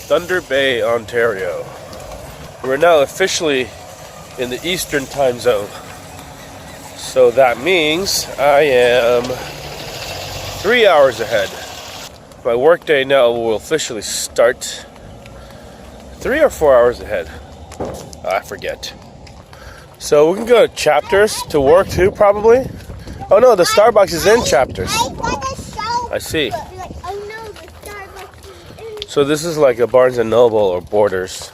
Thunder Bay, Ontario. We're now officially in the Eastern time zone. So that means I am 3 hours ahead. My workday now will officially start 3 or 4 hours ahead. I forget. So we can go to Chapters to work too, probably. Oh no, the Starbucks is in Chapters. I see. So this is like a Barnes & Noble or Borders.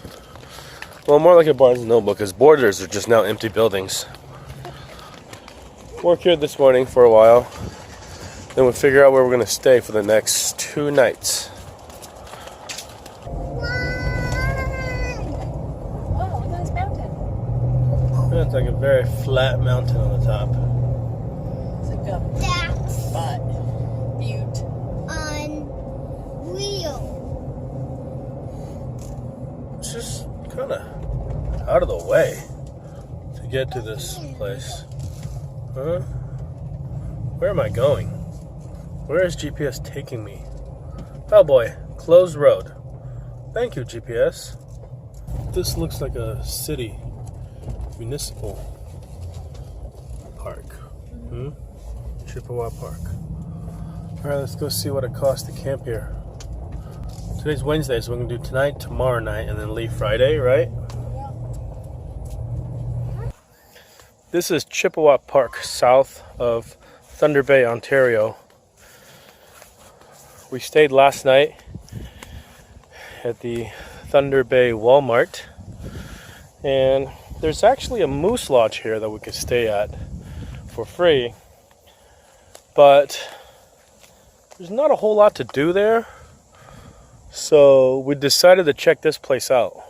Well, more like a Barnes & Noble because Borders are just now empty buildings. Work here this morning for a while. Then we'll figure out where we're going to stay for the next 2 nights. Oh, look at this mountain. It's like a very flat mountain on the top. It's like a spot. Butte. Unreal. It's just kind of out of the way to get to this place. Huh? Where am I going? Where is GPS taking me? Oh boy, closed road. Thank you, GPS. This looks like a city municipal park. Chippewa Park. Alright, let's go see what it costs to camp here. Today's Wednesday, so we're going to do tonight, tomorrow night, and then leave Friday, right? This is Chippewa Park, south of Thunder Bay, Ontario. We stayed last night at the Thunder Bay Walmart, and there's actually a moose lodge here that we could stay at for free, but there's not a whole lot to do there, so we decided to check this place out.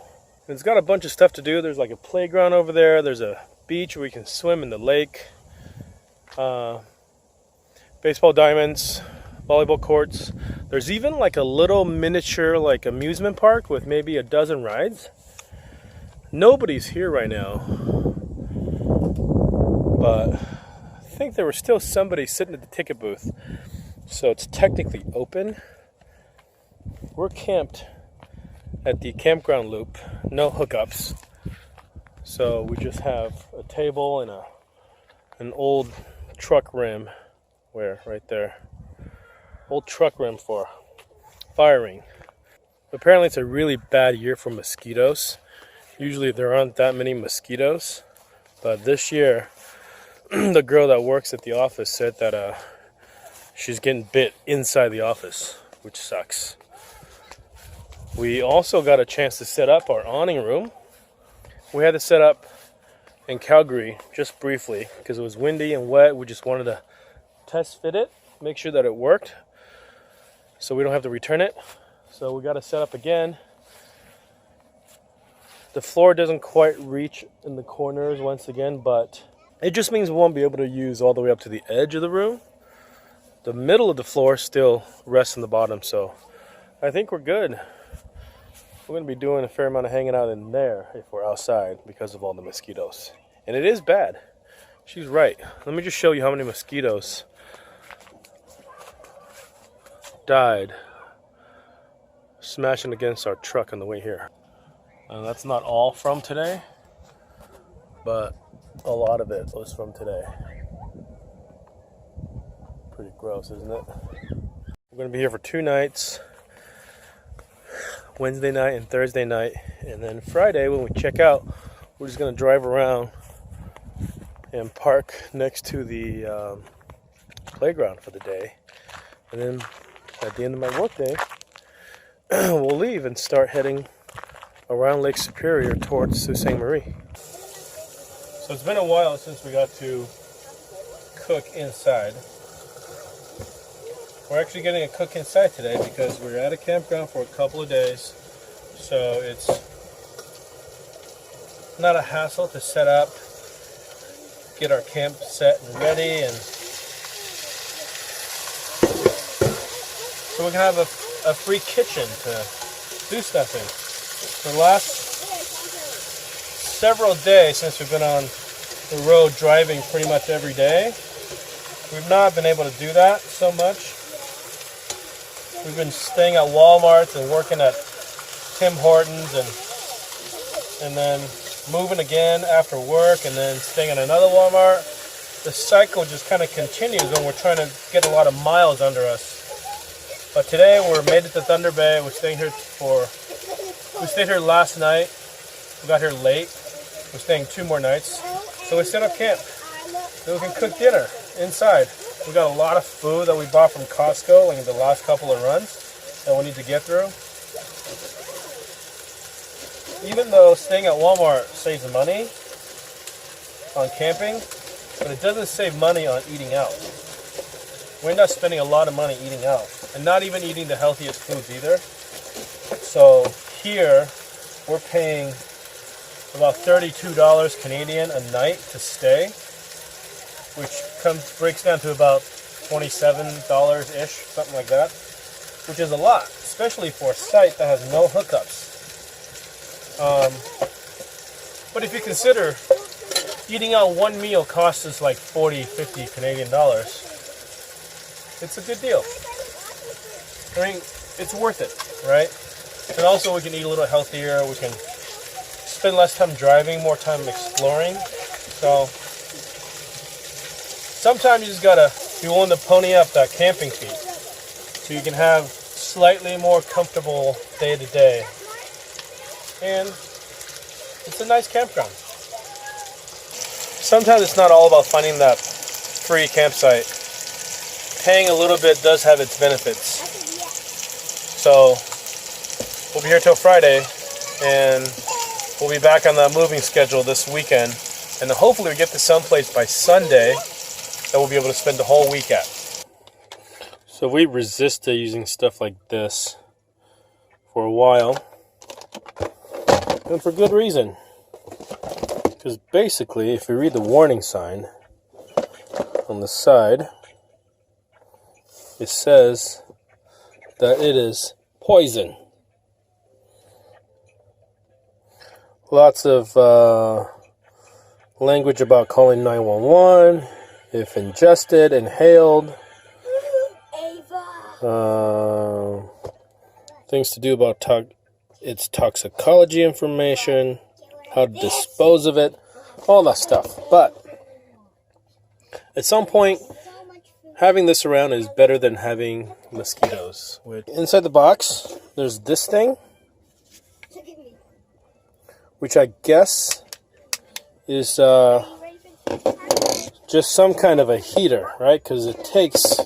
It's got a bunch of stuff to do. There's like a playground over there, there's a beach where we can swim in the lake, baseball diamonds, volleyball courts. There's even like a little miniature like amusement park with maybe a dozen rides. Nobody's here right now, but I think there was still somebody sitting at the ticket booth, so it's technically open. We're camped at the campground loop, no hookups. So we just have a table and an old truck rim, right there. Old truck rim for firing. Apparently it's a really bad year for mosquitoes. Usually there aren't that many mosquitoes, but this year the girl that works at the office said that she's getting bit inside the office, which sucks. We also got a chance to set up our awning room. We had to set up in Calgary just briefly because it was windy and wet. We just wanted to test fit it, make sure that it worked so we don't have to return it. So we got to set up again. The floor doesn't quite reach in the corners once again, but it just means we won't be able to use all the way up to the edge of the room. The middle of the floor still rests on the bottom, so I think we're good. We're going to be doing a fair amount of hanging out in there if we're outside because of all the mosquitoes. And it is bad. She's right. Let me just show you how many mosquitoes died smashing against our truck on the way here. That's not all from today, but a lot of it was from today. Pretty gross, isn't it? We're going to be here for 2 nights. Wednesday night and Thursday night, and then Friday when we check out, we're just going to drive around and park next to the playground for the day, and then at the end of my workday we'll leave and start heading around Lake Superior towards Sault Ste. Marie. So it's been a while since we got to cook inside. We're actually getting a cook inside today because we're at a campground for a couple of days, so it's not a hassle to set up, get our camp set and ready, and so we can have a free kitchen to do stuff in. For the last several days since we've been on the road driving pretty much every day, we've not been able to do that so much. We've been staying at Walmart and working at Tim Hortons and then moving again after work and then staying at another Walmart. The cycle just kind of continues when we're trying to get a lot of miles under us. But today we're made it to Thunder Bay. We stayed here last night. We got here late. We're staying 2 more nights. So we set up camp. Then we can cook dinner inside. We got a lot of food that we bought from Costco, like the last couple of runs that we need to get through. Even though staying at Walmart saves money on camping, but it doesn't save money on eating out. We end up spending a lot of money eating out, and not even eating the healthiest foods either. So here, we're paying about $32 Canadian a night to stay, which breaks down to about $27-ish, something like that, which is a lot, especially for a site that has no hookups. But if you consider eating out one meal costs us like 40, 50 Canadian dollars, it's a good deal. I mean, it's worth it, right? And also we can eat a little healthier, we can spend less time driving, more time exploring. So sometimes you just gotta be willing to pony up that camping fee so you can have slightly more comfortable day to day. And it's a nice campground. Sometimes it's not all about finding that free campsite. Paying a little bit does have its benefits. So we'll be here till Friday, and we'll be back on that moving schedule this weekend. And then hopefully we get to someplace by Sunday that we'll be able to spend the whole week at. So we resisted using stuff like this for a while. And for good reason. Because basically, if you read the warning sign on the side, it says that it is poison. Lots of language about calling 911 if ingested, inhaled. Things to do about its toxicology information, how to dispose of it, all that stuff. But at some point, having this around is better than having mosquitoes. Inside the box, there's this thing, which I guess is just some kind of a heater, right? Because it takes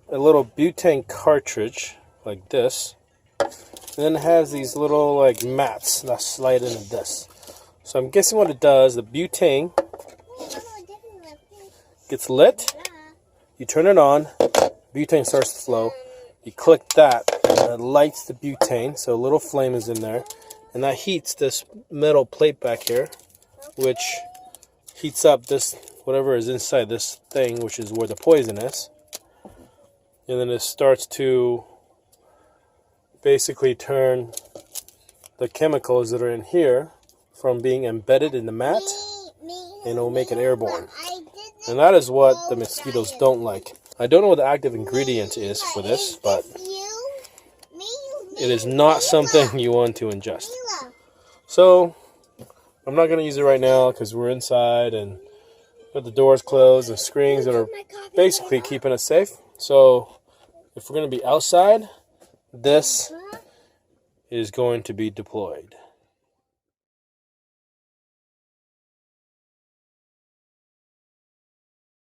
a little butane cartridge like this, and then it has these little like mats that slide into this. So I'm guessing what it does, the butane gets lit, you turn it on, butane starts to flow, you click that, and it lights the butane, so a little flame is in there, and that heats this metal plate back here, which heats up this, whatever is inside this thing, which is where the poison is. And then it starts to basically turn the chemicals that are in here from being embedded in the mat, and it will make it airborne. And that is what the mosquitoes don't like. I don't know what the active ingredient is for this, but it is not something you want to ingest. So I'm not going to use it right now because we're inside and got the doors closed and screens that are basically keeping us safe. So if we're going to be outside, this is going to be deployed.